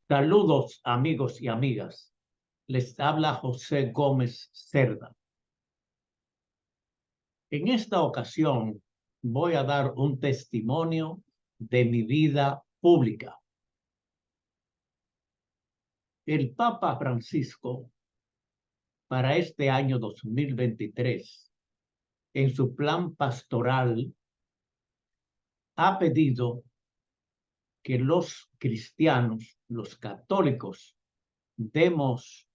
Saludos amigos y amigas. Les habla José Gómez Cerda. En esta ocasión voy a dar un testimonio de mi vida pública. El Papa Francisco, para este año 2023, en su plan pastoral, ha pedido que los cristianos, los católicos, demos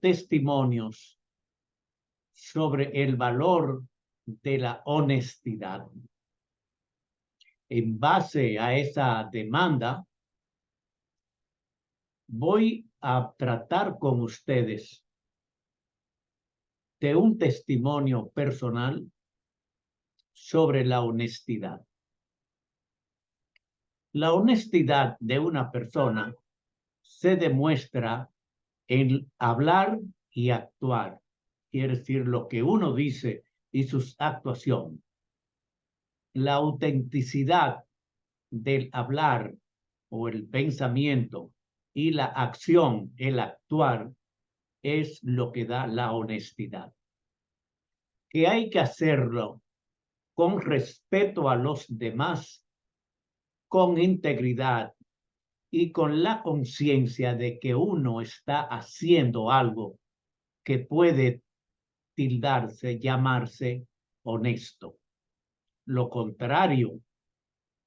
testimonios sobre el valor de la honestidad. En base a esa demanda, voy a tratar con ustedes de un testimonio personal sobre la honestidad. La honestidad de una persona se demuestra en hablar y actuar, quiere decir lo que uno dice y sus actuaciones. La autenticidad del hablar o el pensamiento y la acción, el actuar, es lo que da la honestidad. Que hay que hacerlo con respeto a los demás, con integridad y con la conciencia de que uno está haciendo algo que puede llamarse honesto. Lo contrario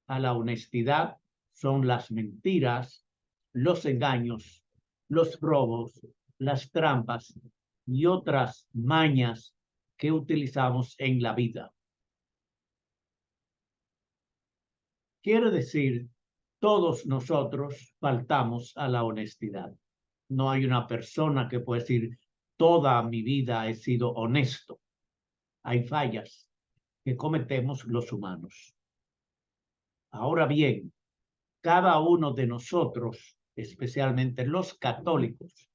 a la honestidad son las mentiras, los engaños, los robos, las trampas y otras mañas que utilizamos en la vida. Quiere decir, todos nosotros faltamos a la honestidad. No hay una persona que pueda decir, toda mi vida he sido honesto. Hay fallas que cometemos los humanos. Ahora bien, cada uno de nosotros, especialmente los católicos,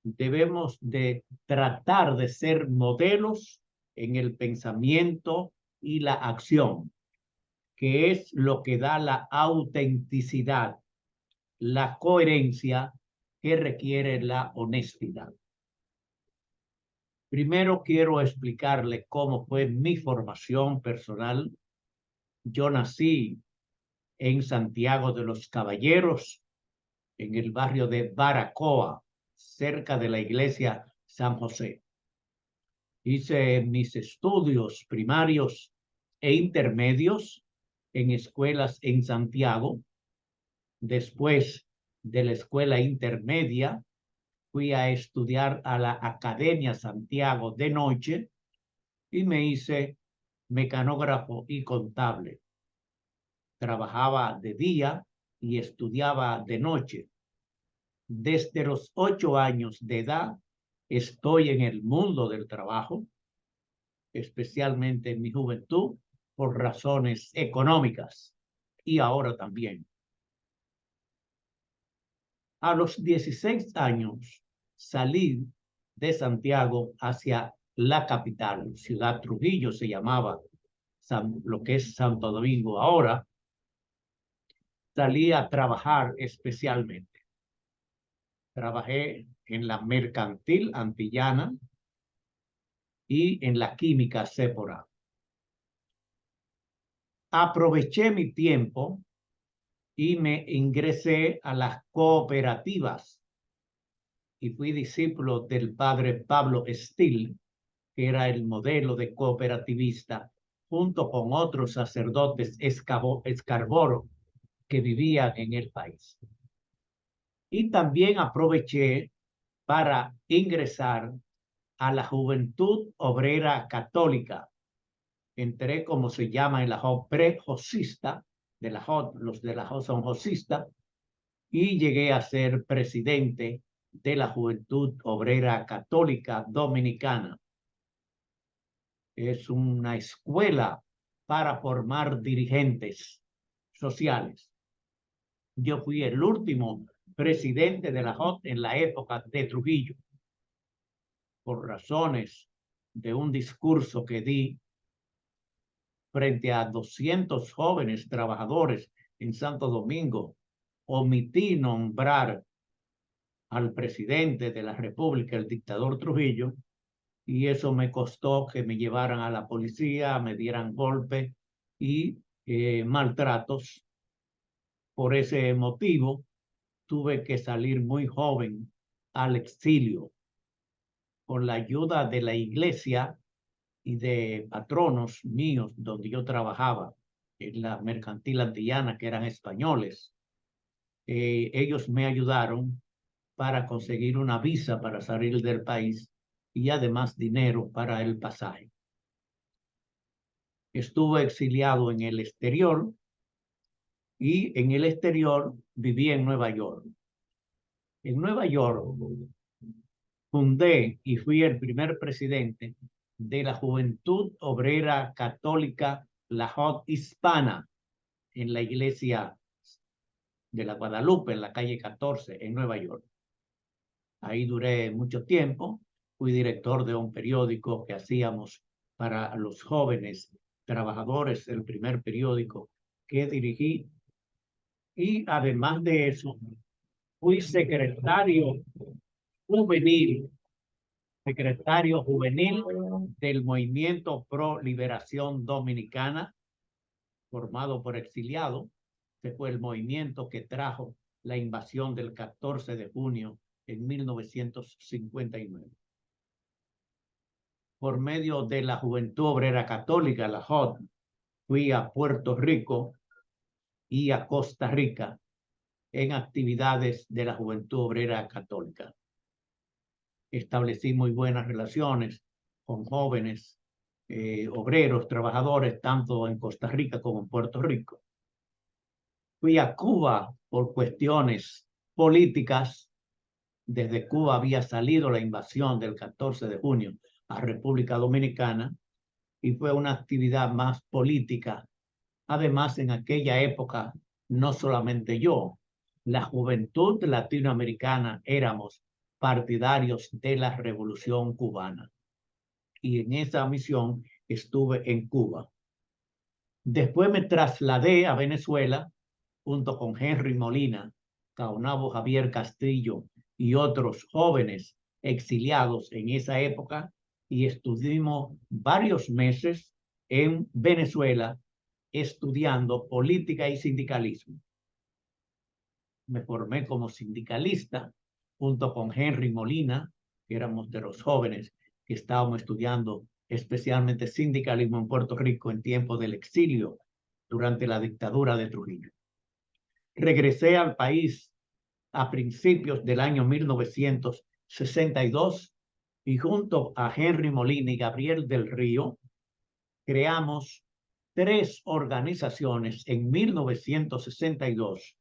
debemos de tratar de ser modelos en el pensamiento y la acción, que es lo que da la autenticidad, la coherencia que requiere la honestidad. Primero quiero explicarle cómo fue mi formación personal. Yo nací en Santiago de los Caballeros, en el barrio de Baracoa, cerca de la iglesia San José. Hice mis estudios primarios e intermedios en escuelas en Santiago. Después de la escuela intermedia, fui a estudiar a la Academia Santiago de noche y me hice mecanógrafo y contable. Trabajaba de día y estudiaba de noche. Desde los 8 años de edad estoy en el mundo del trabajo, especialmente en mi juventud, por razones económicas y ahora también. A los 16 años salí de Santiago hacia la capital, Ciudad Trujillo se llamaba, lo que es Santo Domingo ahora. Salí a trabajar especialmente. Trabajé en la mercantil antillana y en la química Sépora. Aproveché mi tiempo y me ingresé a las cooperativas y fui discípulo del padre Pablo Still, que era el modelo de cooperativista, junto con otros sacerdotes escarboro que vivían en el país. Y también aproveché para ingresar a la Juventud Obrera Católica. Entré, como se llama en la JOT, pre-josista, los de la JOT son josistas, y llegué a ser presidente de la Juventud Obrera Católica Dominicana. Es una escuela para formar dirigentes sociales. Yo fui el último presidente de la JOT en la época de Trujillo, por razones de un discurso que di frente a 200 jóvenes trabajadores en Santo Domingo omití nombrar al presidente de la República, el dictador Trujillo, y eso me costó que me llevaran a la policía, me dieran golpes y maltratos. Por ese motivo, tuve que salir muy joven al exilio. Con la ayuda de la iglesia y de patronos míos donde yo trabajaba, en la mercantil antillana, que eran españoles, ellos me ayudaron para conseguir una visa para salir del país y además dinero para el pasaje. Estuve exiliado en el exterior y en el exterior viví en Nueva York. En Nueva York fundé y fui el primer presidente de la Juventud Obrera Católica La Hot Hispana en la iglesia de la Guadalupe, en la calle 14, en Nueva York. Ahí duré mucho tiempo. Fui director de un periódico que hacíamos para los jóvenes trabajadores, el primer periódico que dirigí. Y además de eso, fui secretario juvenil del Movimiento Pro Liberación Dominicana, formado por exiliados. Este fue el movimiento que trajo la invasión del 14 de junio en 1959. Por medio de la Juventud Obrera Católica, la JOD, fui a Puerto Rico y a Costa Rica en actividades de la Juventud Obrera Católica. Establecí muy buenas relaciones con jóvenes obreros, trabajadores, tanto en Costa Rica como en Puerto Rico. Fui a Cuba por cuestiones políticas. Desde Cuba había salido la invasión del 14 de junio a República Dominicana y fue una actividad más política. Además, en aquella época, no solamente yo, la juventud latinoamericana éramos partidarios de la Revolución Cubana. Y en esa misión estuve en Cuba. Después me trasladé a Venezuela junto con Henry Molina, Caonabo Javier Castillo y otros jóvenes exiliados en esa época, y estuvimos varios meses en Venezuela estudiando política y sindicalismo. Me formé como sindicalista junto con Henry Molina, que éramos de los jóvenes que estábamos estudiando especialmente sindicalismo en Puerto Rico en tiempo del exilio durante la dictadura de Trujillo. Regresé al país a principios del año 1962 y junto a Henry Molina y Gabriel del Río creamos 3 organizaciones en 1962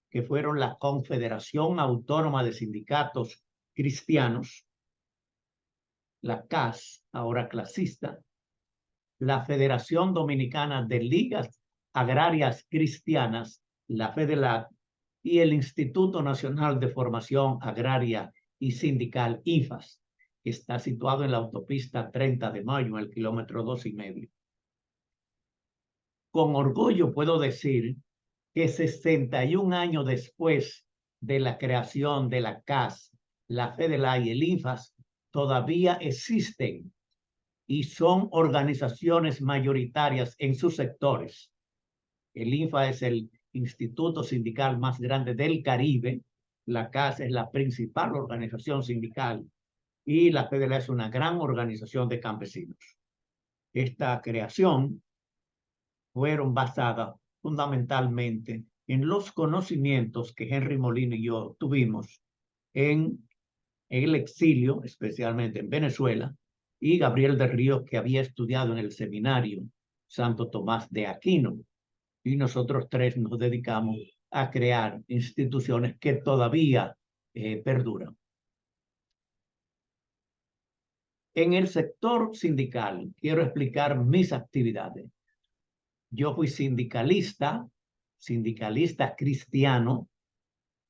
que fueron la Confederación Autónoma de Sindicatos Cristianos, la CAS, ahora clasista, la Federación Dominicana de Ligas Agrarias Cristianas, la FEDELAC, y el Instituto Nacional de Formación Agraria y Sindical, INFAS, que está situado en la autopista 30 de Mayo, en el kilómetro 2,5. Con orgullo puedo decir que 61 años después de la creación de la CAS, la FEDELAC y el INFAS, todavía existen y son organizaciones mayoritarias en sus sectores. El INFA es el instituto sindical más grande del Caribe, la CAS es la principal organización sindical y la FEDELAC es una gran organización de campesinos. Esta creación fueron basadas fundamentalmente en los conocimientos que Henry Molina y yo tuvimos en el exilio, especialmente en Venezuela, y Gabriel del Río, que había estudiado en el seminario Santo Tomás de Aquino. Y nosotros 3 nos dedicamos a crear instituciones que todavía perduran. En el sector sindical, quiero explicar mis actividades. Yo fui sindicalista cristiano.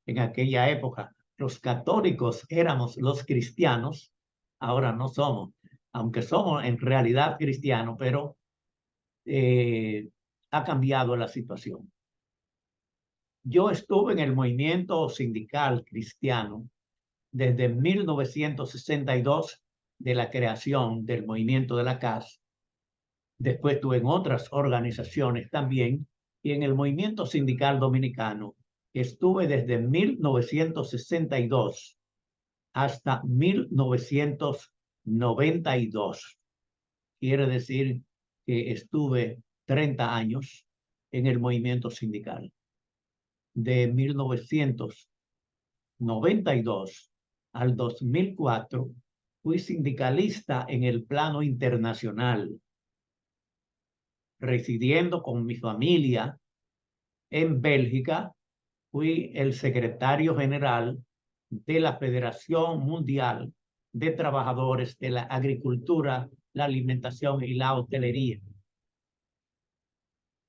En aquella época, los católicos éramos los cristianos, ahora no somos, aunque somos en realidad cristianos, pero ha cambiado la situación. Yo estuve en el movimiento sindical cristiano desde 1962, de la creación del movimiento de la CAS. Después estuve en otras organizaciones también, y en el movimiento sindical dominicano estuve desde 1962 hasta 1992. Quiere decir que estuve 30 años en el movimiento sindical. De 1992 al 2004 fui sindicalista en el plano internacional, residiendo con mi familia en Bélgica. Fui el secretario general de la Federación Mundial de Trabajadores de la Agricultura, la Alimentación y la Hotelería.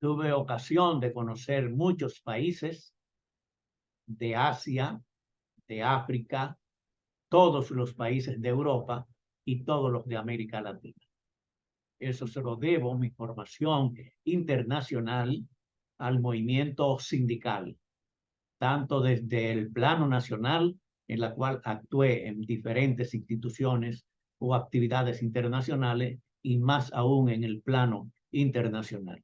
Tuve ocasión de conocer muchos países de Asia, de África, todos los países de Europa y todos los de América Latina. Eso se lo debo, mi formación internacional, al movimiento sindical, tanto desde el plano nacional, en la cual actué en diferentes instituciones o actividades internacionales, y más aún en el plano internacional.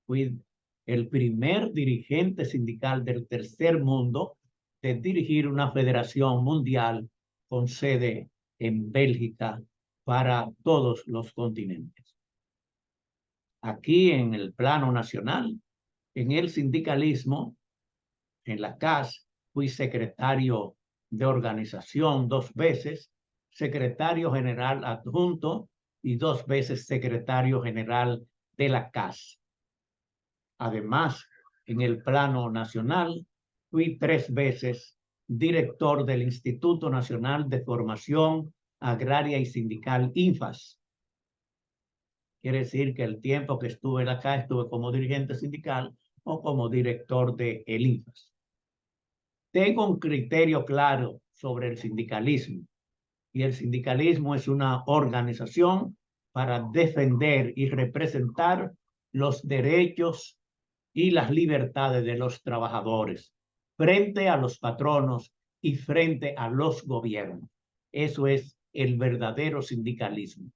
Fui el primer dirigente sindical del tercer mundo de dirigir una federación mundial con sede en Bélgica para todos los continentes. Aquí en el plano nacional, en el sindicalismo, en la CAS, fui secretario de organización 2 veces, secretario general adjunto y 2 veces secretario general de la CAS. Además, en el plano nacional, fui 3 veces director del Instituto Nacional de Formación Agraria y Sindical, INFAS. Quiere decir que el tiempo que estuve acá estuve como dirigente sindical o como director de el INFAS. Tengo un criterio claro sobre el sindicalismo, y el sindicalismo es una organización para defender y representar los derechos y las libertades de los trabajadores frente a los patronos y frente a los gobiernos. Eso es el verdadero sindicalismo.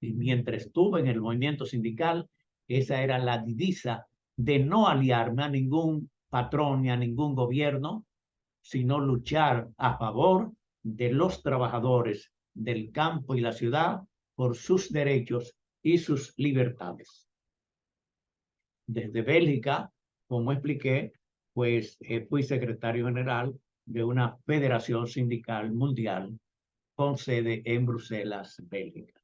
Y mientras estuve en el movimiento sindical, esa era la divisa de no aliarme a ningún patrón ni a ningún gobierno, sino luchar a favor de los trabajadores del campo y la ciudad por sus derechos y sus libertades. Desde Bélgica, como expliqué, pues fui secretario general de una federación sindical mundial con sede en Bruselas, Bélgica.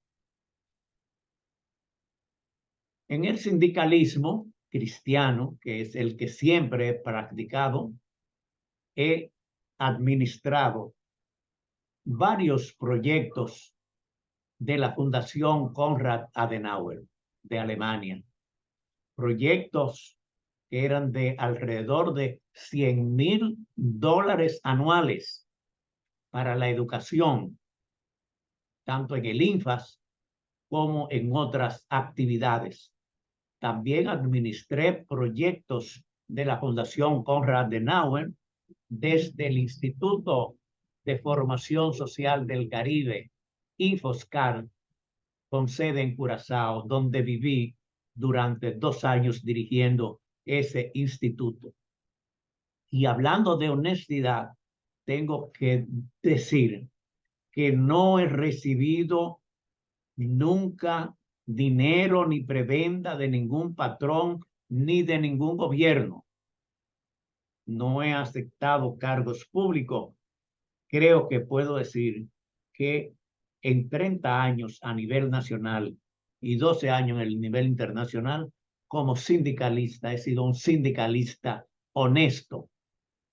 En el sindicalismo cristiano, que es el que siempre he practicado, he administrado varios proyectos de la Fundación Konrad Adenauer de Alemania, proyectos que eran de alrededor de $100,000 anuales para la educación, tanto en el INFAS como en otras actividades. También administré proyectos de la Fundación Konrad Adenauer desde el Instituto de Formación Social del Caribe, INFOSCAR, con sede en Curazao, donde viví durante 2 años dirigiendo ese instituto. Y hablando de honestidad, tengo que decir que no he recibido nunca dinero ni prebenda de ningún patrón ni de ningún gobierno. No he aceptado cargos públicos. Creo que puedo decir que en 30 años a nivel nacional y 12 años en el nivel internacional, como sindicalista, he sido un sindicalista honesto,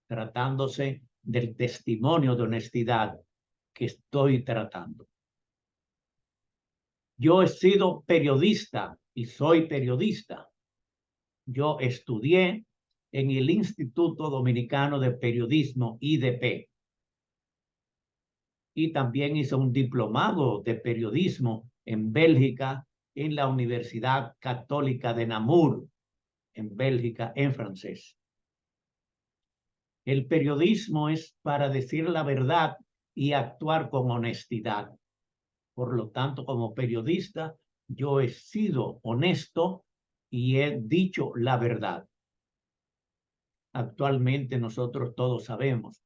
tratándose del testimonio de honestidad que estoy tratando. Yo he sido periodista y soy periodista. Yo estudié en el Instituto Dominicano de Periodismo, IDP, y también hice un diplomado de periodismo en Bélgica, en la Universidad Católica de Namur, en Bélgica, en francés. El periodismo es para decir la verdad y actuar con honestidad. Por lo tanto, como periodista, yo he sido honesto y he dicho la verdad. Actualmente nosotros todos sabemos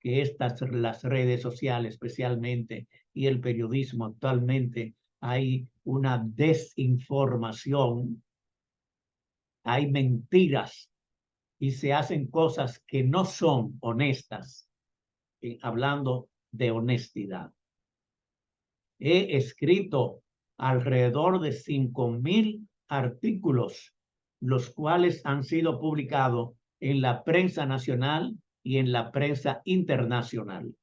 que las redes sociales especialmente y el periodismo actualmente hay una desinformación, hay mentiras y se hacen cosas que no son honestas, hablando de honestidad. He escrito alrededor de 5,000 artículos, los cuales han sido publicados en la prensa nacional y en la prensa internacional.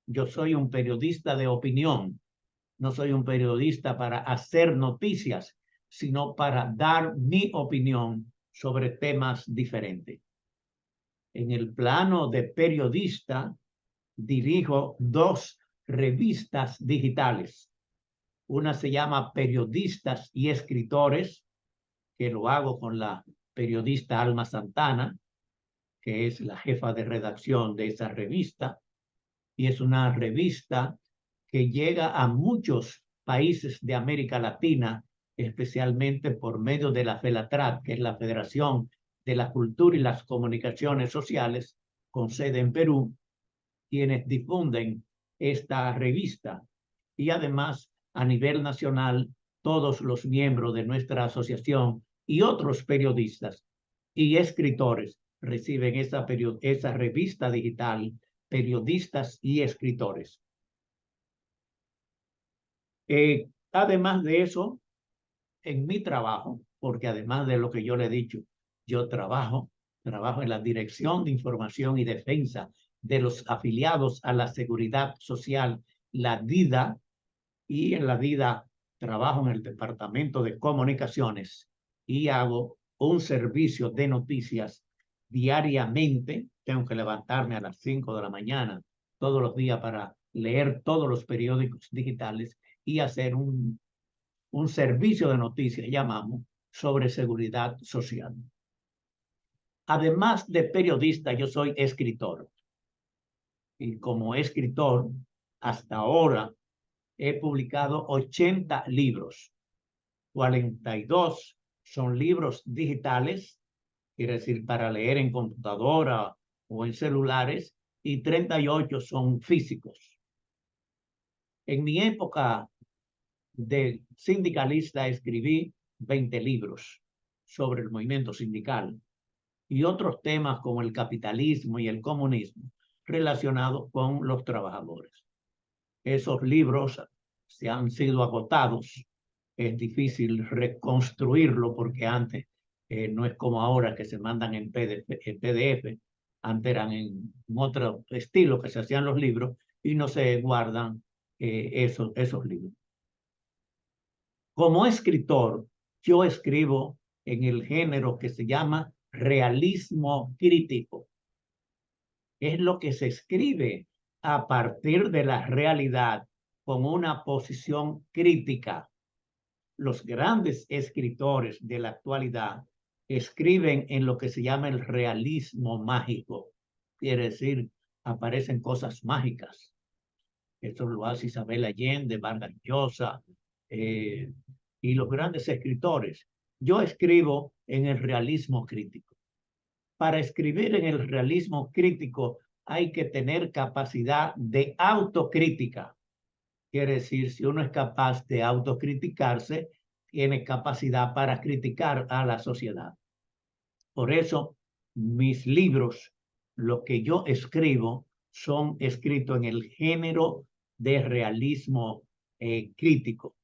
Yo soy un periodista de opinión, no soy un periodista para hacer noticias, sino para dar mi opinión sobre temas diferentes. En el plano de periodista, dirijo 2 revistas digitales. Una se llama Periodistas y Escritores, que lo hago con la periodista Alma Santana, que es la jefa de redacción de esa revista, y es una revista que llega a muchos países de América Latina, especialmente por medio de la FELATRAT, que es la Federación de la Cultura y las Comunicaciones Sociales, con sede en Perú, quienes difunden esta revista. Y además, a nivel nacional, todos los miembros de nuestra asociación y otros periodistas y escritores reciben esa revista digital, Periodistas y Escritores. Además de eso, en mi trabajo, porque además de lo que yo le he dicho, yo trabajo en la Dirección de Información y Defensa de los afiliados a la Seguridad Social, la DIDA, y en la DIDA trabajo en el Departamento de Comunicaciones y hago un servicio de noticias diariamente. Tengo que levantarme a las 5 de la mañana todos los días para leer todos los periódicos digitales y hacer un servicio de noticias, llamamos, sobre seguridad social. Además de periodista, yo soy escritor. Y como escritor, hasta ahora he publicado 80 libros. 42 son libros digitales, quiere decir para leer en computadora o en celulares, y 38 son físicos. En mi época de sindicalista escribí 20 libros sobre el movimiento sindical y otros temas como el capitalismo y el comunismo relacionados con los trabajadores. Esos libros se han sido agotados. Es difícil reconstruirlo porque antes no es como ahora que se mandan en PDF. Antes eran en otro estilo que se hacían los libros y no se guardan esos libros. Como escritor, yo escribo en el género que se llama realismo crítico. Es lo que se escribe a partir de la realidad con una posición crítica. Los grandes escritores de la actualidad escriben en lo que se llama el realismo mágico. Quiere decir, aparecen cosas mágicas. Eso lo hace Isabel Allende, Vargas Llosa, y los grandes escritores. Yo escribo en el realismo crítico. Para escribir en el realismo crítico hay que tener capacidad de autocrítica. Quiere decir, si uno es capaz de autocriticarse, tiene capacidad para criticar a la sociedad. Por eso, mis libros, lo que yo escribo, son escritos en el género de realismo crítico.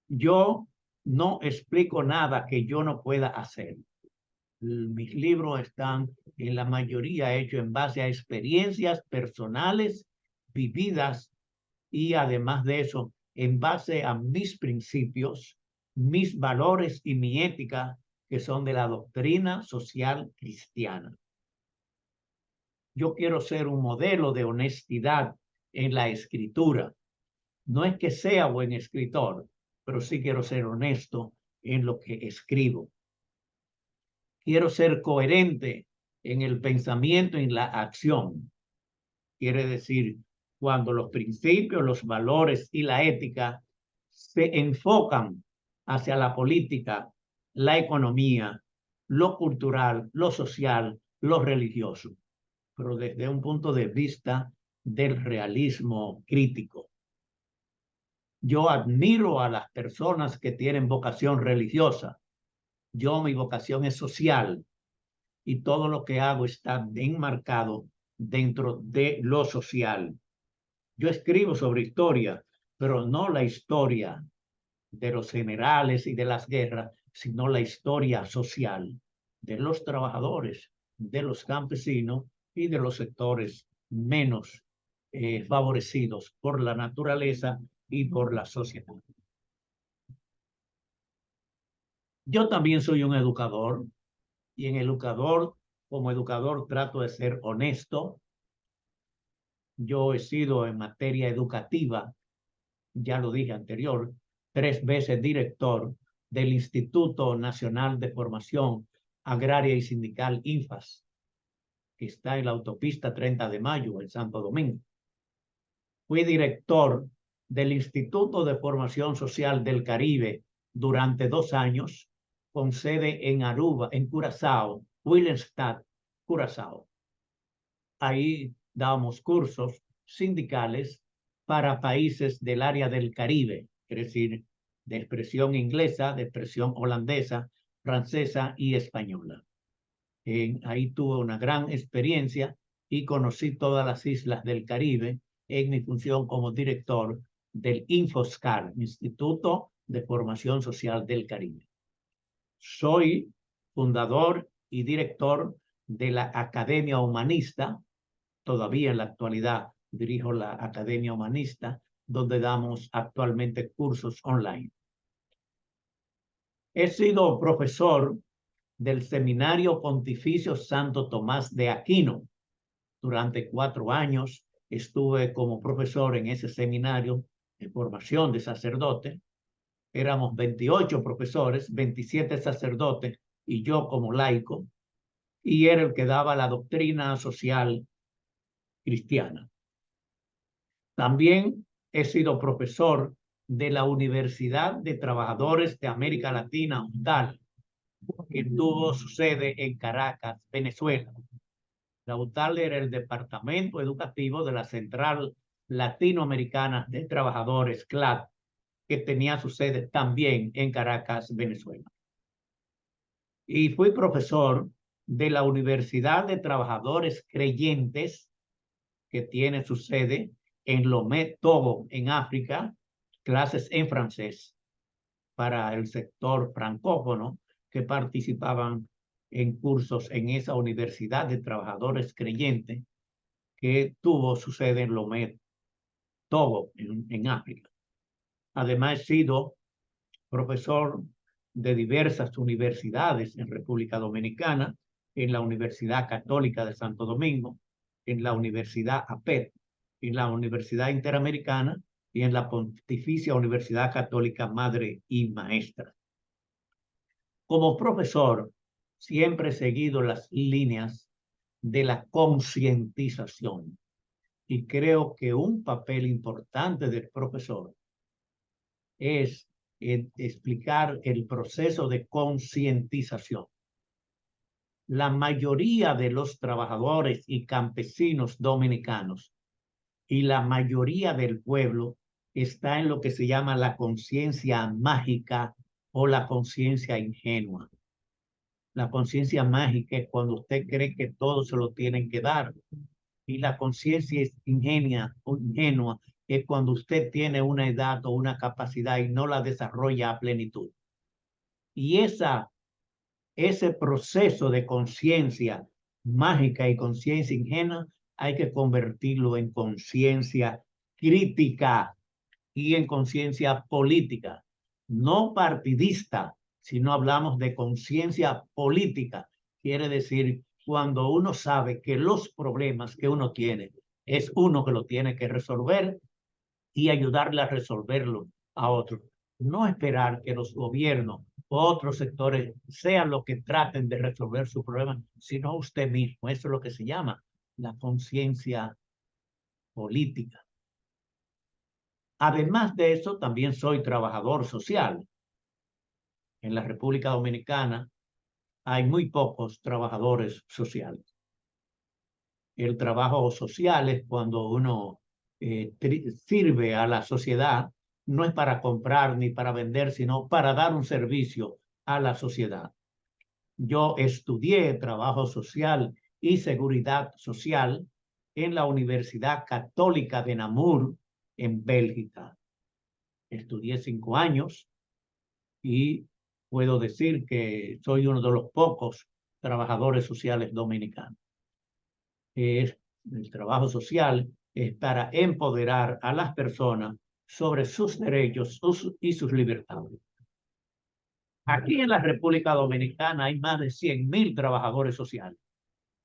Yo no explico nada que yo no pueda hacer. Mis libros están en la mayoría hechos en base a experiencias personales vividas y además de eso, en base a mis principios, mis valores y mi ética, que son de la doctrina social cristiana. Yo quiero ser un modelo de honestidad en la escritura. No es que sea buen escritor, pero sí quiero ser honesto en lo que escribo. Quiero ser coherente en el pensamiento y en la acción. Quiere decir, cuando los principios, los valores y la ética se enfocan hacia la política, la economía, lo cultural, lo social, lo religioso, pero desde un punto de vista del realismo crítico. Yo admiro a las personas que tienen vocación religiosa. Mi vocación es social y todo lo que hago está enmarcado dentro de lo social. Yo escribo sobre historia, pero no la historia de los generales y de las guerras, sino la historia social de los trabajadores, de los campesinos y de los sectores menos favorecidos por la naturaleza y por la sociedad. Yo también soy un educador y como educador trato de ser honesto. Yo he sido en materia educativa, ya lo dije anterior, 3 veces director del Instituto Nacional de Formación Agraria y Sindical INFAS, que está en la autopista 30 de Mayo, en Santo Domingo. Fui director del Instituto de Formación Social del Caribe durante 2 años, con sede en Aruba, en Curazao, Willemstad, Curazao. Ahí damos cursos sindicales para países del área del Caribe, es decir, de expresión inglesa, de expresión holandesa, francesa y española. Ahí tuve una gran experiencia y conocí todas las islas del Caribe en mi función como director del INFOSCAR, Instituto de Formación Social del Caribe. Soy fundador y director de la Academia Humanista. Todavía en la actualidad dirijo la Academia Humanista, donde damos actualmente cursos online. He sido profesor del Seminario Pontificio Santo Tomás de Aquino. Durante 4 años estuve como profesor en ese seminario de formación de sacerdotes. Éramos 28 profesores, 27 sacerdotes y yo como laico, y era el que daba la doctrina social cristiana. También he sido profesor de la Universidad de Trabajadores de América Latina, UTAL, que tuvo su sede en Caracas, Venezuela. La UTAL era el departamento educativo de la Central Latinoamericana de Trabajadores, CLAT, que tenía su sede también en Caracas, Venezuela. Y fui profesor de la Universidad de Trabajadores Creyentes, que tiene su sede en Lomé, Togo, en África, clases en francés para el sector francófono que participaban en cursos en esa Universidad de Trabajadores Creyentes que tuvo su sede en Lomé, Togo, en África. Además, he sido profesor de diversas universidades en República Dominicana, en la Universidad Católica de Santo Domingo, en la Universidad APET, en la Universidad Interamericana y en la Pontificia Universidad Católica Madre y Maestra. Como profesor, siempre he seguido las líneas de la concientización y creo que un papel importante del profesor es explicar el proceso de concientización. La mayoría de los trabajadores y campesinos dominicanos y la mayoría del pueblo está en lo que se llama la conciencia mágica o la conciencia ingenua. La conciencia mágica es cuando usted cree que todo se lo tienen que dar. Y la conciencia ingenua es cuando usted tiene una edad o una capacidad y no la desarrolla a plenitud. Y ese proceso de conciencia mágica y conciencia ingenua hay que convertirlo en conciencia crítica y en conciencia política, no partidista, sino hablamos de conciencia política. Quiere decir, cuando uno sabe que los problemas que uno tiene es uno que lo tiene que resolver y ayudarle a resolverlo a otro. No esperar que los gobiernos otros sectores, sean los que traten de resolver su problema, sino usted mismo. Eso es lo que se llama la conciencia política. Además de eso, también soy trabajador social. En la República Dominicana hay muy pocos trabajadores sociales. El trabajo social es cuando uno sirve a la sociedad, no es para comprar ni para vender, sino para dar un servicio a la sociedad. Yo estudié trabajo social y seguridad social en la Universidad Católica de Namur, en Bélgica. Estudié 5 años y puedo decir que soy uno de los pocos trabajadores sociales dominicanos. El trabajo social es para empoderar a las personas sobre sus derechos y sus libertades. Aquí en la República Dominicana hay más de 100.000 trabajadores sociales,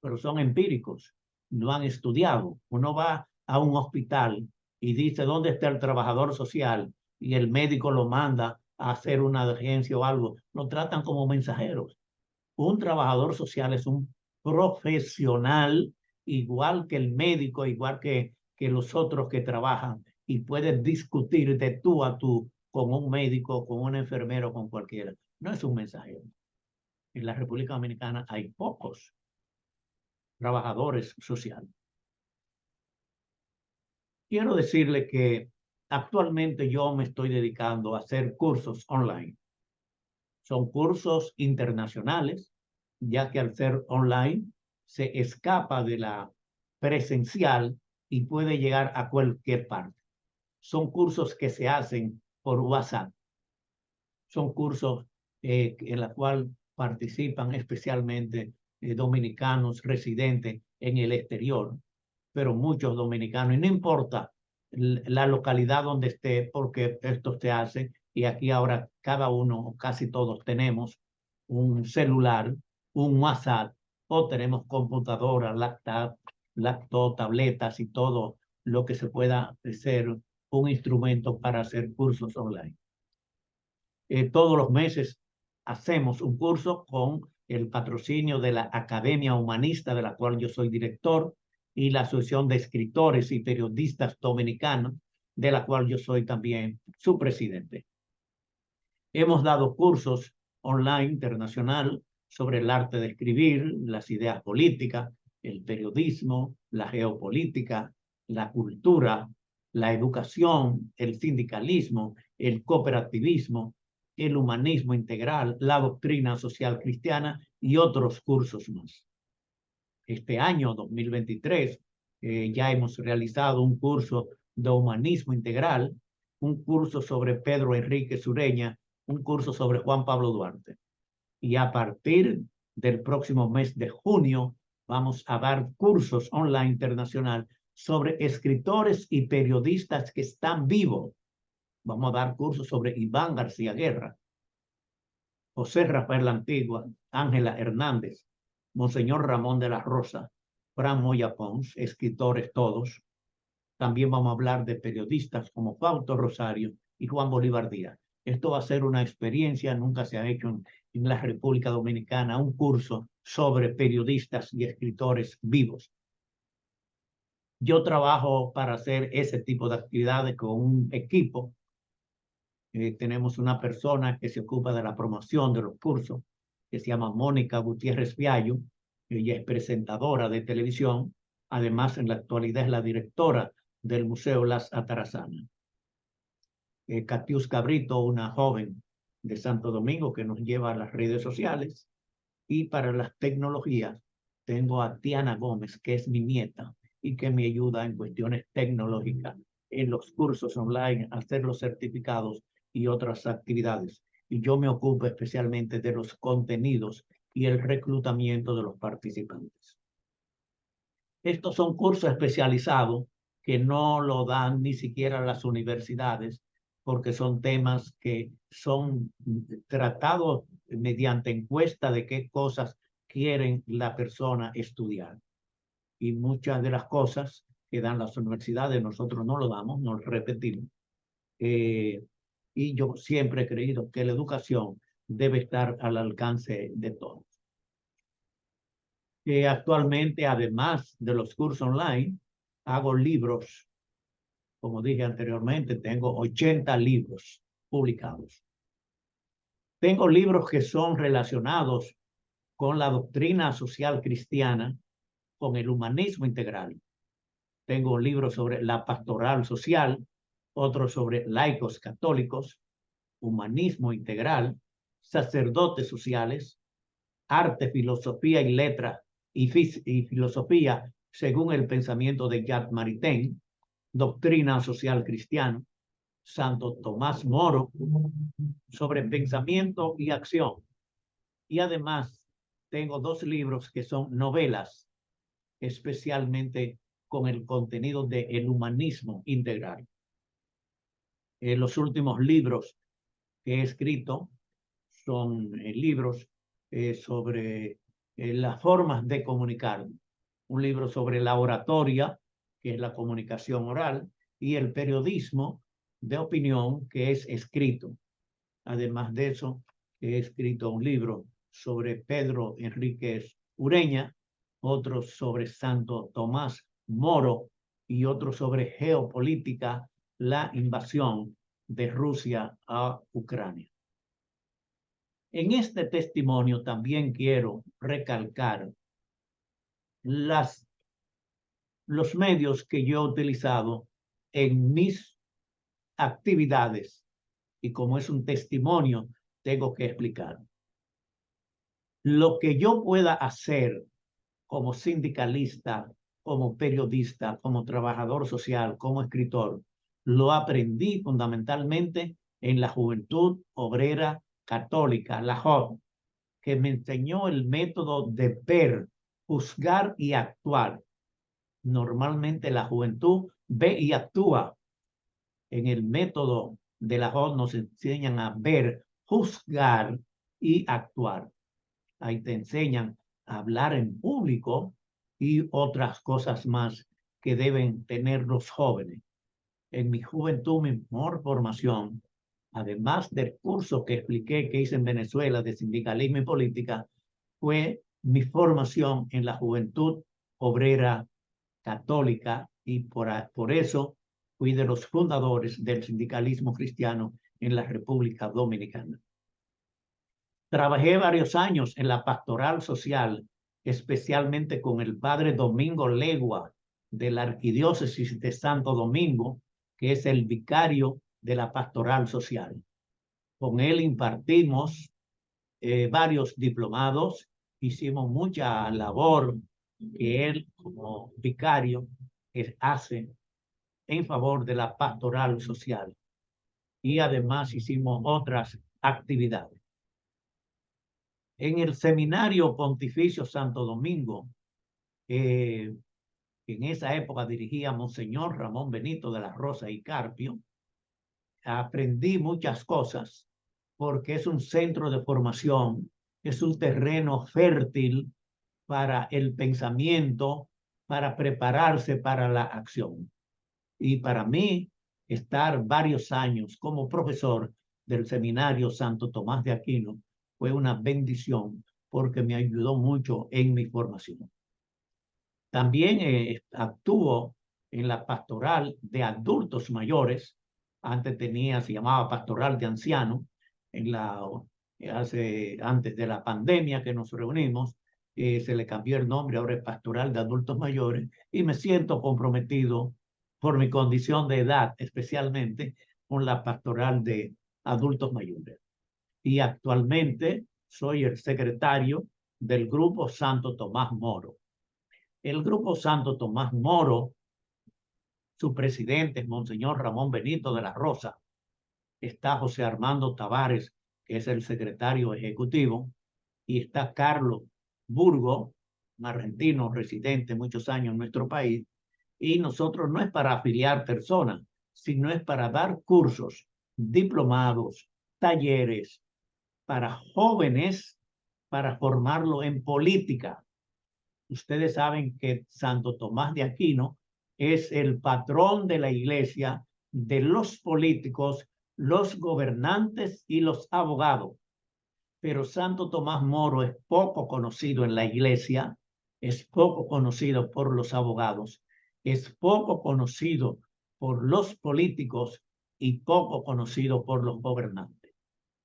pero son empíricos, no han estudiado. Uno va a un hospital y dice, ¿dónde está el trabajador social? Y el médico lo manda a hacer una urgencia o algo. Lo tratan como mensajeros. Un trabajador social es un profesional, igual que el médico, igual que los otros que trabajan, y puedes discutir de tú a tú con un médico, con un enfermero, con cualquiera. No es un mensajero. En la República Dominicana hay pocos trabajadores sociales. Quiero decirle que actualmente yo me estoy dedicando a hacer cursos online. Son cursos internacionales, ya que al ser online se escapa de la presencial y puede llegar a cualquier parte. Son cursos que se hacen por WhatsApp. Son cursos en los cuales participan especialmente dominicanos residentes en el exterior, pero muchos dominicanos, y no importa la localidad donde esté, porque esto se hace, y aquí ahora cada uno, casi todos tenemos un celular, un WhatsApp, o tenemos computadoras, laptop, tabletas y todo lo que se pueda ser un instrumento para hacer cursos online. Todos los meses hacemos un curso con el patrocinio de la Academia Humanista, de la cual yo soy director, y la Asociación de Escritores y Periodistas Dominicanos, de la cual yo soy también su presidente. Hemos dado cursos online internacional sobre el arte de escribir, las ideas políticas, el periodismo, la geopolítica, la cultura, la educación, el sindicalismo, el cooperativismo, el humanismo integral, la doctrina social cristiana y otros cursos más. Este año 2023 ya hemos realizado un curso de humanismo integral, un curso sobre Pedro Enrique Sureña, un curso sobre Juan Pablo Duarte. Y a partir del próximo mes de junio vamos a dar cursos online internacional sobre escritores y periodistas que están vivos. Vamos a dar cursos sobre Iván García Guerra, José Rafael La Antigua, Ángela Hernández, Monseñor Ramón de la Rosa, Fran Moya Pons, escritores todos. También vamos a hablar de periodistas como Fausto Rosario y Juan Bolívar Díaz. Esto va a ser una experiencia, nunca se ha hecho en la República Dominicana, un curso sobre periodistas y escritores vivos. Yo trabajo para hacer ese tipo de actividades con un equipo. Tenemos una persona que se ocupa de la promoción de los cursos, que se llama Mónica Gutiérrez Viallo. Ella es presentadora de televisión. Además, en la actualidad es la directora del Museo Las Atarazanas. Catius Cabrito, una joven de Santo Domingo que nos lleva a las redes sociales. Y para las tecnologías, tengo a Tiana Gómez, que es mi nieta y que me ayuda en cuestiones tecnológicas, en los cursos online, hacer los certificados y otras actividades. Y yo me ocupo especialmente de los contenidos y el reclutamiento de los participantes. Estos son cursos especializados que no lo dan ni siquiera las universidades, porque son temas que son tratados mediante encuesta de qué cosas quieren la persona estudiar. Y muchas de las cosas que dan las universidades nosotros no lo damos, no lo repetimos. Y yo siempre he creído que la educación debe estar al alcance de todos. Actualmente, además de los cursos online, hago libros. Como dije anteriormente, tengo 80 libros publicados. Tengo libros que son relacionados con la doctrina social cristiana, con el humanismo integral. Tengo un libro sobre la pastoral social, otro sobre laicos católicos, humanismo integral, sacerdotes sociales, arte, filosofía y letra y filosofía según el pensamiento de Jacques Maritain, doctrina social cristiana, Santo Tomás Moro, sobre pensamiento y acción. Y además tengo 2 libros que son novelas, especialmente con el contenido del humanismo integral. Los últimos libros que he escrito son libros sobre las formas de comunicar. Un libro sobre la oratoria, que es la comunicación oral, y el periodismo de opinión, que es escrito. Además de eso, he escrito un libro sobre Pedro Enríquez Ureña, otro sobre Santo Tomás Moro y otro sobre geopolítica, la invasión de Rusia a Ucrania. En este testimonio también quiero recalcar los medios que yo he utilizado en mis actividades, y como es un testimonio, tengo que explicar. Lo que yo pueda hacer como sindicalista, como periodista, como trabajador social, como escritor, lo aprendí fundamentalmente en la Juventud Obrera Católica, la JOC, que me enseñó el método de ver, juzgar y actuar. Normalmente la juventud ve y actúa. En el método de la JOC nos enseñan a ver, juzgar y actuar. Ahí te enseñan a hablar en público y otras cosas más que deben tener los jóvenes. En mi juventud, mi mejor formación, además del curso que expliqué que hice en Venezuela de sindicalismo y política, fue mi formación en la Juventud Obrera Católica, y por eso fui de los fundadores del sindicalismo cristiano en la República Dominicana. Trabajé varios años en la pastoral social, especialmente con el padre Domingo Legua de la Arquidiócesis de Santo Domingo, que es el vicario de la pastoral social. Con él impartimos varios diplomados, hicimos mucha labor que él como vicario hace en favor de la pastoral social, y además hicimos otras actividades. En el Seminario Pontificio Santo Domingo, en esa época dirigía Monseñor Ramón Benito de la Rosa y Carpio, aprendí muchas cosas porque es un centro de formación, es un terreno fértil para el pensamiento, para prepararse para la acción. Y para mí, estar varios años como profesor del Seminario Santo Tomás de Aquino fue una bendición porque me ayudó mucho en mi formación. También actúo en la pastoral de adultos mayores. Antes se llamaba pastoral de ancianos. Antes de la pandemia que nos reunimos, se le cambió el nombre, ahora es pastoral de adultos mayores, y me siento comprometido por mi condición de edad, especialmente con la pastoral de adultos mayores. Y actualmente soy el secretario del Grupo Santo Tomás Moro. El Grupo Santo Tomás Moro, su presidente es Monseñor Ramón Benito de la Rosa, está José Armando Tavares, que es el secretario ejecutivo, y está Carlos Burgo, un argentino residente muchos años en nuestro país, y nosotros no es para afiliar personas, sino es para dar cursos, diplomados, talleres para jóvenes, para formarlo en política. Ustedes saben que Santo Tomás de Aquino es el patrón de la iglesia, de los políticos, los gobernantes y los abogados. pero Santo Tomás Moro es poco conocido en la iglesia, es poco conocido por los abogados, es poco conocido por los políticos y poco conocido por los gobernantes.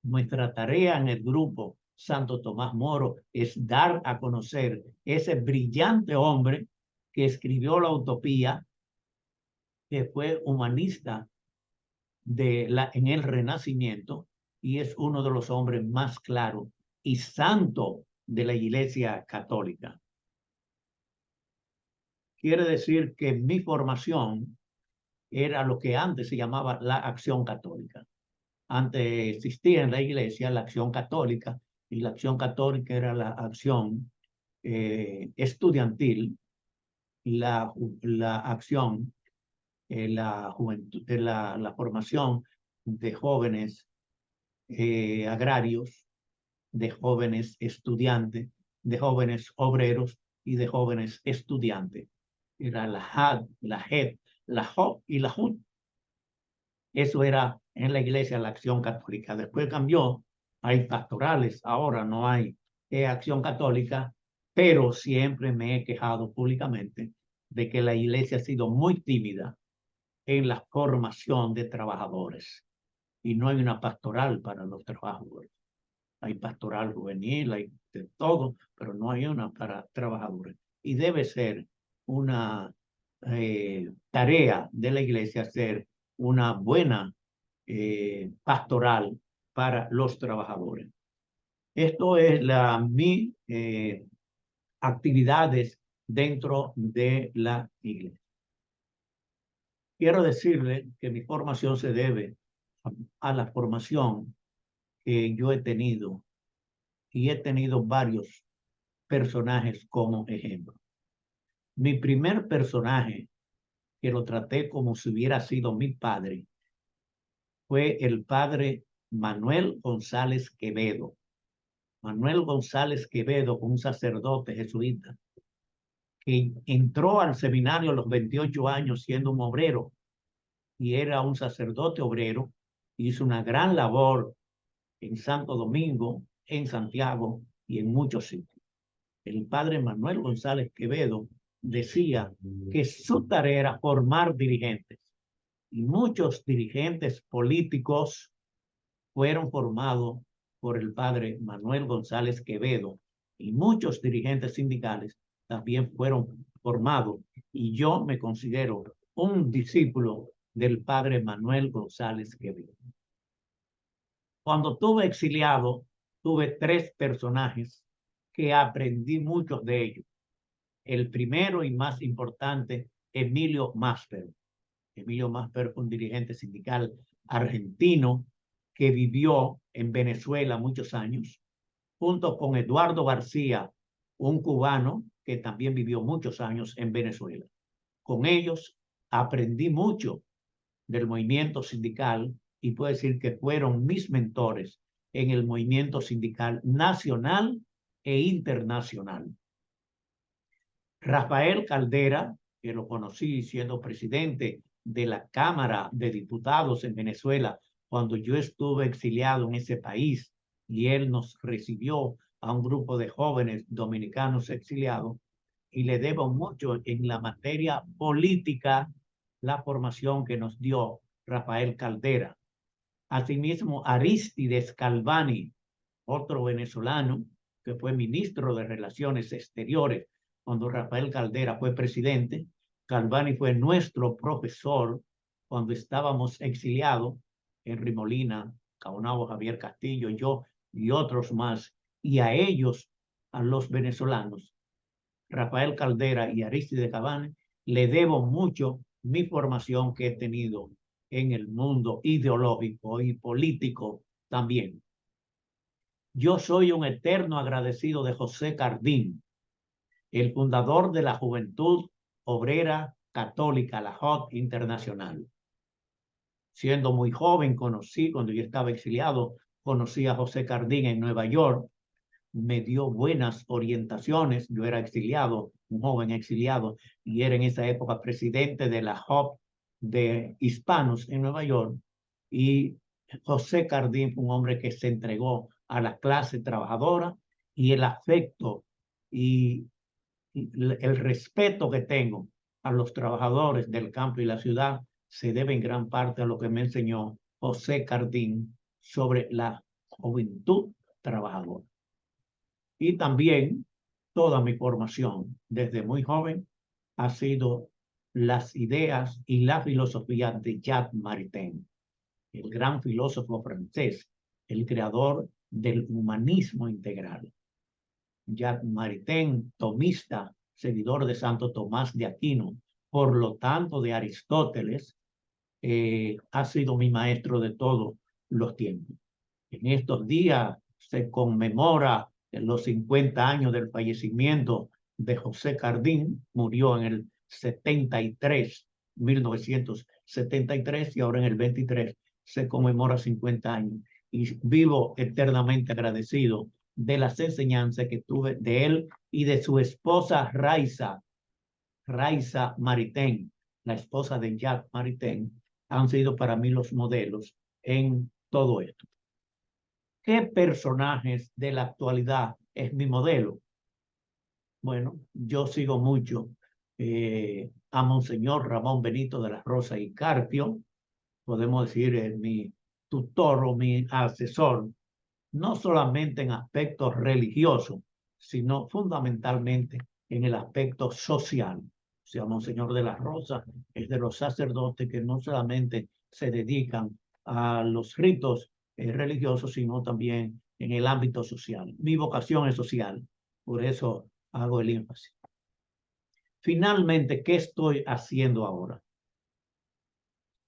Nuestra tarea en el grupo Santo Tomás Moro es dar a conocer ese brillante hombre que escribió la Utopía, que fue humanista en el Renacimiento y es uno de los hombres más claros y santo de la Iglesia Católica. Quiere decir que mi formación era lo que antes se llamaba la Acción Católica. Antes existía en la Iglesia la Acción Católica, y la Acción Católica era la acción estudiantil, la acción, la juventud, la formación de jóvenes agrarios, de jóvenes estudiantes, de jóvenes obreros y de jóvenes estudiantes. Era la JAD, la JED, la JOP y la JUT. Eso era en la iglesia la Acción Católica. Después cambió, hay pastorales, ahora no hay acción católica, pero siempre me he quejado públicamente de que la iglesia ha sido muy tímida en la formación de trabajadores y no hay una pastoral para los trabajadores. Hay pastoral juvenil, hay de todo, pero no hay una para trabajadores. Y debe ser una tarea de la iglesia hacer una buena pastoral para los trabajadores. Esto es mi actividades dentro de la iglesia. Quiero decirle que mi formación se debe a la formación que yo he tenido y he tenido varios personajes como ejemplo. Mi primer personaje, que lo traté como si hubiera sido mi padre, fue el padre Manuel González Quevedo. Manuel González Quevedo, un sacerdote jesuita, que entró al seminario a los 28 años siendo un obrero y era un sacerdote obrero, hizo una gran labor en Santo Domingo, en Santiago y en muchos sitios. El padre Manuel González Quevedo decía que su tarea era formar dirigentes y muchos dirigentes políticos fueron formados por el padre Manuel González Quevedo y muchos dirigentes sindicales también fueron formados y yo me considero un discípulo del padre Manuel González Quevedo. Cuando estuve exiliado, tuve 3 personajes que aprendí muchos de ellos. El primero y más importante, Emilio Masper. Emilio Masper fue un dirigente sindical argentino que vivió en Venezuela muchos años, junto con Eduardo García, un cubano que también vivió muchos años en Venezuela. Con ellos aprendí mucho del movimiento sindical y puedo decir que fueron mis mentores en el movimiento sindical nacional e internacional. Rafael Caldera, que lo conocí siendo presidente de la Cámara de Diputados en Venezuela cuando yo estuve exiliado en ese país y él nos recibió a un grupo de jóvenes dominicanos exiliados y le debo mucho en la materia política la formación que nos dio Rafael Caldera. Asimismo, Arístides Calvani, otro venezolano que fue ministro de Relaciones Exteriores cuando Rafael Caldera fue presidente. Calvani fue nuestro profesor cuando estábamos exiliados en Rimolina, Caonabo, Javier Castillo, yo y otros más. Y a ellos, a los venezolanos, Rafael Caldera y Arístides Calvani, le debo mucho mi formación que he tenido en el mundo ideológico y político también. Yo soy un eterno agradecido de José Cardín, el fundador de la Juventud Obrera Católica, la JOT Internacional. Siendo muy joven, cuando yo estaba exiliado, conocí a José Cardín en Nueva York, me dio buenas orientaciones. Yo era exiliado, un joven exiliado, y era en esa época presidente de la JOT de hispanos en Nueva York. Y José Cardín fue un hombre que se entregó a la clase trabajadora y el afecto y el respeto que tengo a los trabajadores del campo y la ciudad se debe en gran parte a lo que me enseñó José Cardín sobre la juventud trabajadora. Y también toda mi formación desde muy joven ha sido las ideas y la filosofía de Jacques Maritain, el gran filósofo francés, el creador del humanismo integral. Jacques Maritain, tomista, seguidor de Santo Tomás de Aquino, por lo tanto de Aristóteles, ha sido mi maestro de todos los tiempos. En estos días se conmemora los 50 años del fallecimiento de José Cardín, murió en el 1973, y ahora en el 23 se conmemora 50 años. Y vivo eternamente agradecido de las enseñanzas que tuve de él y de su esposa Raiza Maritain, la esposa de Jacques Maritain, han sido para mí los modelos en todo esto. ¿Qué personajes de la actualidad es mi modelo? Bueno, yo sigo mucho a Monseñor Ramón Benito de la Rosa y Carpio, podemos decir mi tutor o mi asesor, no solamente en aspectos religiosos, sino fundamentalmente en el aspecto social. O sea, Monseñor de la Rosa es de los sacerdotes que no solamente se dedican a los ritos religiosos, sino también en el ámbito social. Mi vocación es social, por eso hago el énfasis. Finalmente, ¿qué estoy haciendo ahora?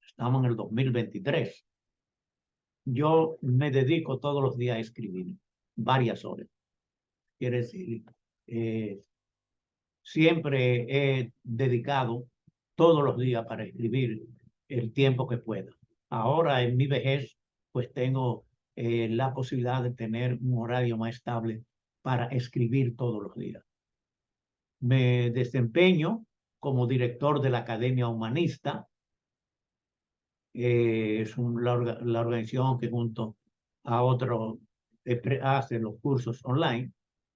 Estamos en el 2023. Yo me dedico todos los días a escribir, varias horas. Quiere decir, siempre he dedicado todos los días para escribir el tiempo que pueda. Ahora en mi vejez, pues tengo la posibilidad de tener un horario más estable para escribir todos los días. Me desempeño como director de la Academia Humanista. Es la organización que junto a otros hace los cursos online.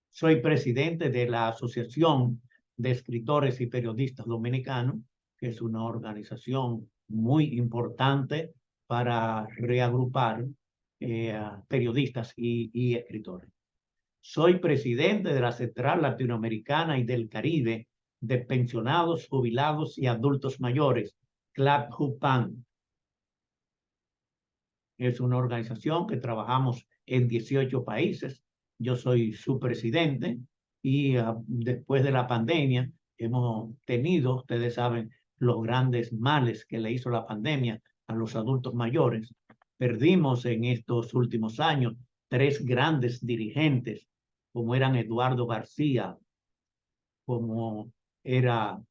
Soy presidente de la Asociación de Escritores y Periodistas Dominicanos, que es una organización muy importante para reagrupar periodistas y escritores. Soy presidente de la Central Latinoamericana y del Caribe de Pensionados, Jubilados y Adultos Mayores, CLAP-JUPAN. Es una organización que trabajamos en 18 países. Yo soy su presidente y después de la pandemia hemos tenido, ustedes saben, los grandes males que le hizo la pandemia a los adultos mayores. Perdimos en estos últimos años 3 grandes dirigentes, como eran Eduardo García, como era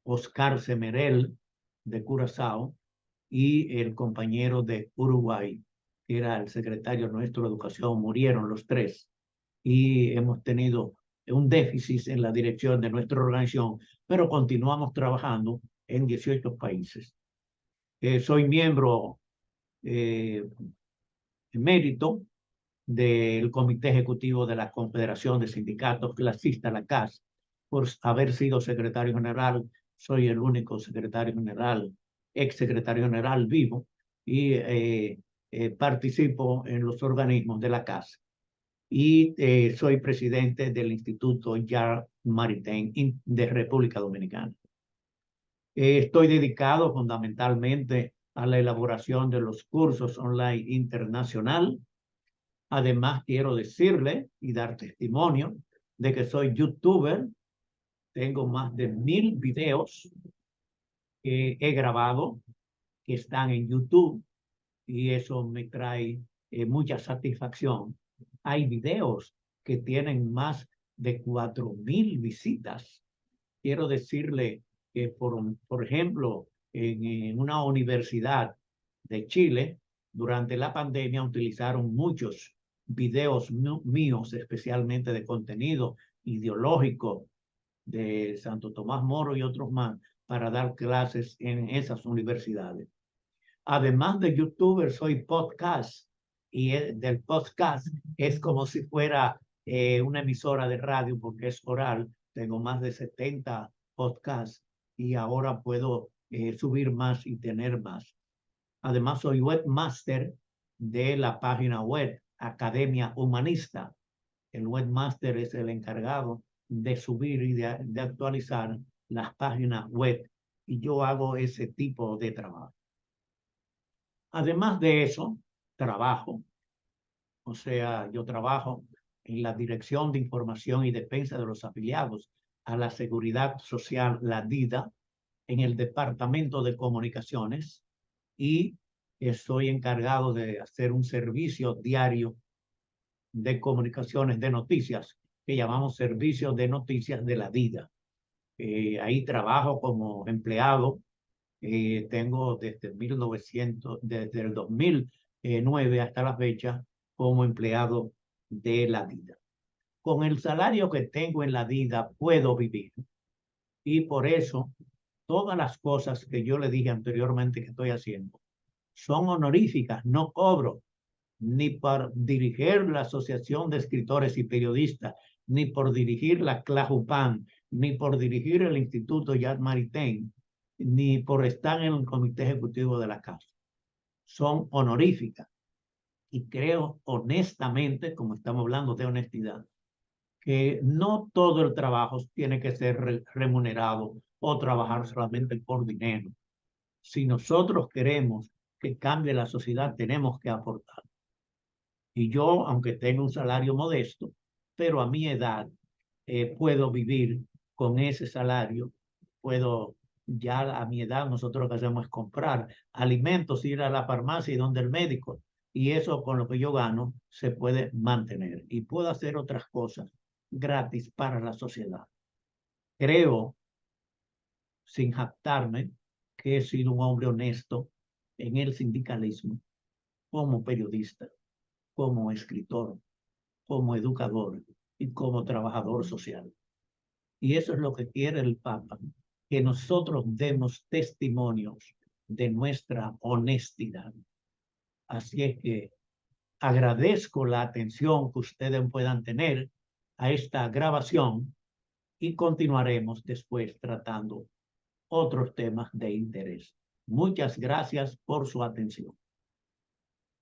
Oscar Semerel de Curazao, y el compañero de Uruguay, que era el secretario nuestro de Educación. Murieron los 3 y hemos tenido un déficit en la dirección de nuestra organización, pero continuamos trabajando en 18 países. Soy miembro emérito del Comité Ejecutivo de la Confederación de Sindicatos Clasistas, la CAS. Por haber sido secretario general, soy el único secretario general, ex secretario general vivo, y participo en los organismos de la CAS. Y soy presidente del Instituto Jacques Maritain de República Dominicana. Estoy dedicado fundamentalmente a la elaboración de los cursos online internacional. Además, quiero decirle y dar testimonio de que soy youtuber. Tengo más de 1000 videos que he grabado que están en YouTube y eso me trae mucha satisfacción. Hay videos que tienen más de 4000 visitas. Quiero decirle que, por ejemplo, en una universidad de Chile, durante la pandemia utilizaron muchos videos míos, especialmente de contenido ideológico de Santo Tomás Moro y otros más, para dar clases en esas universidades. Además de youtuber, soy podcast. y del podcast es como si fuera una emisora de radio porque es oral. Tengo más de 70 podcasts y ahora puedo subir más y tener más. Además, soy webmaster de la página web Academia Humanista. El webmaster es el encargado de subir y de actualizar las páginas web y yo hago ese tipo de trabajo. Además de eso, trabajo, o sea, yo trabajo en la Dirección de Información y Defensa de los Afiliados a la Seguridad Social, la DIDA, en el Departamento de Comunicaciones y estoy encargado de hacer un servicio diario de comunicaciones de noticias que llamamos Servicio de Noticias de la DIDA. Ahí trabajo como empleado. Tengo desde el 2009 hasta la fecha como empleado de la DIDA. Con el salario que tengo en la DIDA puedo vivir y por eso todas las cosas que yo le dije anteriormente que estoy haciendo son honoríficas, no cobro ni por dirigir la Asociación de Escritores y Periodistas, ni por dirigir la CLAJUPAN, ni por dirigir el Instituto Yad Maritain, ni por estar en el comité ejecutivo de la casa. Son honoríficas. Y creo honestamente, como estamos hablando de honestidad, que no todo el trabajo tiene que ser remunerado o trabajar solamente por dinero. Si nosotros queremos que cambie la sociedad, tenemos que aportar. Y yo, aunque tenga un salario modesto, pero a mi edad puedo vivir con ese salario, puedo, ya a mi edad nosotros lo que hacemos es comprar alimentos, ir a la farmacia y donde el médico, y eso con lo que yo gano se puede mantener y puedo hacer otras cosas gratis para la sociedad. Creo, sin jactarme, que he sido un hombre honesto en el sindicalismo, como periodista, como escritor, como educador y como trabajador social. Y eso es lo que quiere el Papa, que nosotros demos testimonios de nuestra honestidad. Así es que agradezco la atención que ustedes puedan tener a esta grabación y continuaremos después tratando otros temas de interés. Muchas gracias por su atención.